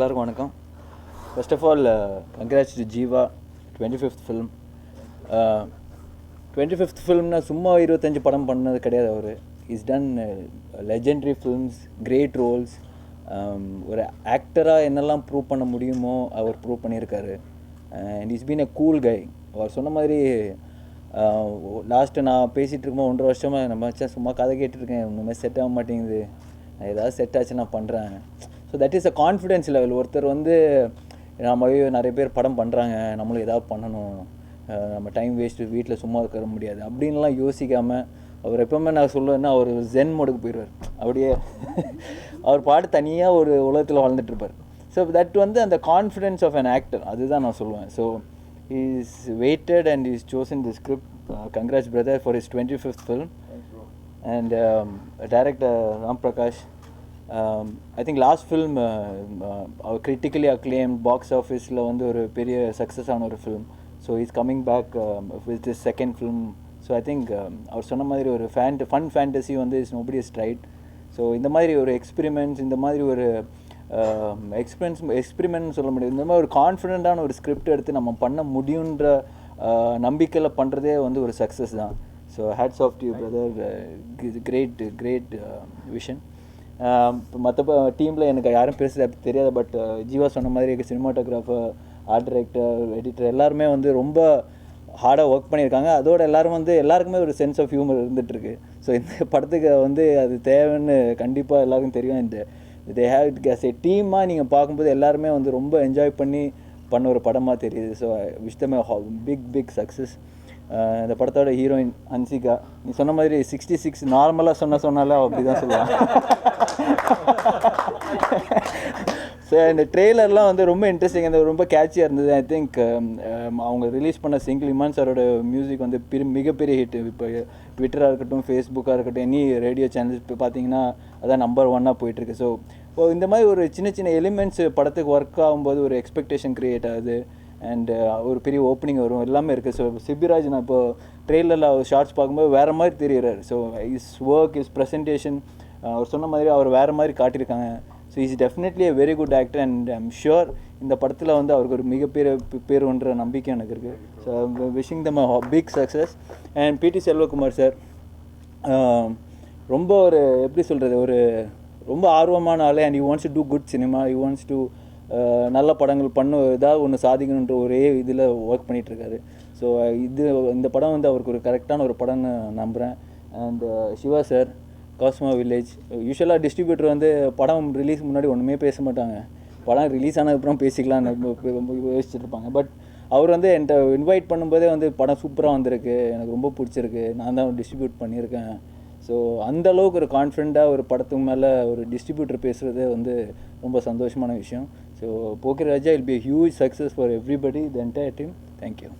எல்லாருக்கும் வணக்கம். First of all congrats to Jiiva 25th film. 25th ஃபிலிம்னா சும்மா 25 படம் பண்ணது கிடையாது. அவர் is done legendary films, great roles. ஒரு ஆக்டராக என்னெல்லாம் ப்ரூவ் பண்ண முடியுமோ அவர் ப்ரூவ் பண்ணியிருக்காரு. And is been a cool guy. அவர் சொன்ன மாதிரி லாஸ்ட்டு நான் பேசிகிட்டு இருக்கும்போது 1.5 வருஷமாக நம்ம சும்மா கதை கேட்டுருக்கேன், ஒன்றுமே செட் ஆக மாட்டேங்குது, நான் ஏதாவது செட் ஆச்சு நான் பண்ணுறேன். So that is a confidence level. ஒருத்தர் வந்து நம்ம நிறைய பேர் படம் பண்ணுறாங்க, நம்மளும் ஏதாவது பண்ணணும், நம்ம டைம் வேஸ்ட்டு வீட்டில் சும்மா இருக்க முடியாது அப்படின்லாம் யோசிக்காமல் அவர் எப்போவுமே நான் சொல்லுவேன்னா அவர் ஜென் மோடுக்கு போயிடுவார். அப்படியே அவர் பாட்டு தனியாக ஒரு உலகத்தில் வாழ்ந்துட்டுருப்பார். ஸோ தட் வந்து அந்த கான்ஃபிடென்ஸ் ஆஃப் அன் ஆக்டர், அதுதான் நான் சொல்லுவேன். So he's waited and he's chosen the script. Congrats brother for his 25th film. And director Ram Prakash, I think last film critically acclaimed, box office la vandu oru periya success aana oru film. So he's coming back with this second film. So I think அவர் சொன்ன மாதிரி ஒரு fun fantasy வந்து is nobody's tried. So இந்த மாதிரி ஒரு experiments, இந்த மாதிரி ஒரு எக்ஸ்பெரிமெண்ட் சொல்ல முடியாது, இந்த மாதிரி ஒரு கான்ஃபிடென்ட்டான ஒரு ஸ்கிரிப்ட் எடுத்து நம்ம பண்ண முடியுன்ற நம்பிக்கையில் பண்ணுறதே வந்து ஒரு சக்ஸஸ் தான். So hats off to you brother, great vision. மற்ற டீமில் எனக்கு யாரும் பேசுகிறது தெரியாது, பட் ஜீவா சொன்ன மாதிரி சினிமாட்டோகிராஃபர், ஆர்ட் டைரக்டர், எடிட்டர் எல்லாருமே வந்து ரொம்ப ஹார்டாக ஒர்க் பண்ணியிருக்காங்க. அதோடு எல்லாருக்குமே ஒரு சென்ஸ் ஆஃப் ஹியூமர் இருந்துகிட்ருக்கு. ஸோ இந்த படத்துக்கு வந்து அது தேவைன்னு கண்டிப்பாக எல்லாருக்கும் தெரியும். இந்த தே ஹேவ் இட் கேஸ் ஏ டீமாக நீங்கள் பார்க்கும்போது எல்லாருமே வந்து ரொம்ப என்ஜாய் பண்ணி பண்ண ஒரு படமாக தெரியுது. So wish them big success. இந்த படத்தோட ஹீரோயின் ஹன்சிகா, நீ சொன்ன மாதிரி 66 நார்மலாக சொன்னாலே அப்படி தான் சொல்லுவாங்க. ஸோ இந்த ட்ரெய்லர்லாம் வந்து ரொம்ப இன்ட்ரெஸ்டிங், அந்த ரொம்ப கேட்சியாக இருந்தது. ஐ திங்க் அவங்க ரிலீஸ் பண்ண சிங்கிள் இமான்ஸ் அவரோட மியூசிக் வந்து மிகப்பெரிய ஹிட். இப்போ ட்விட்டராக இருக்கட்டும், ஃபேஸ்புக்காக இருக்கட்டும், எனி ரேடியோ சேனல்ஸ் இப்போ பார்த்தீங்கன்னா அதான் நம்பர் 1 போயிட்டுருக்கு. ஸோ இந்த மாதிரி ஒரு சின்ன எலிமெண்ட்ஸ் படத்துக்கு ஒர்க் ஆகும்போது ஒரு எக்ஸ்பெக்டேஷன் க்ரியேட் ஆகுது. அண்ட் ஒரு பெரிய ஓப்பனிங் வரும், எல்லாமே இருக்குது. ஸோ சிபிராஜ் நான் இப்போ ட்ரெய்லரில் அவர் ஷார்ட்ஸ் பார்க்கும்போது வேறு மாதிரி தெரிகிறார். So is work, is presentation, அவர் சொன்ன மாதிரி அவர் வேறு மாதிரி காட்டியிருக்காங்க. So is definitely a very good actor and I'm sure இந்த படத்தில் வந்து அவருக்கு ஒரு மிகப்பெரிய பேருன்ற நம்பிக்கை எனக்கு இருக்குது. So wishing them a big success. And P T Selvakumar sir ரொம்ப ஒரு எப்படி சொல்கிறது, ஒரு ரொம்ப ஆர்வமான ஆள். And you wants to do good cinema, you wants to நல்ல படங்கள் ஏதாவது ஒன்று சாதிக்கணுன்ற ஒரே இதில் ஒர்க் பண்ணிகிட்ருக்காரு. ஸோ இந்த படம் வந்து அவருக்கு ஒரு கரெக்டான ஒரு படம்னு நம்புகிறேன். And Siva sir, Cosmo village, யூஸ்வலாக டிஸ்ட்ரிபியூட்டர் வந்து படம் ரிலீஸ் முன்னாடி ஒன்றுமே பேச மாட்டாங்க, படம் ரிலீஸ் ஆனதுக்கப்புறம் பேசிக்கலான்னு யோசிச்சுட்டு இருப்பாங்க. பட் அவர் வந்து என்கிட்ட இன்வைட் பண்ணும்போதே வந்து படம் சூப்பராக வந்திருக்கு, எனக்கு ரொம்ப பிடிச்சிருக்கு, நான் தான் டிஸ்ட்ரிபியூட் பண்ணியிருக்கேன். ஸோ அந்தளவுக்கு ஒரு கான்ஃபிடென்ட்டாக ஒரு படத்துக்கு மேலே ஒரு டிஸ்ட்ரிபியூட்டர் பேசுகிறதே வந்து ரொம்ப சந்தோஷமான விஷயம். So Pokkiri Raja will be a huge success for everybody, the entire team. Thank you.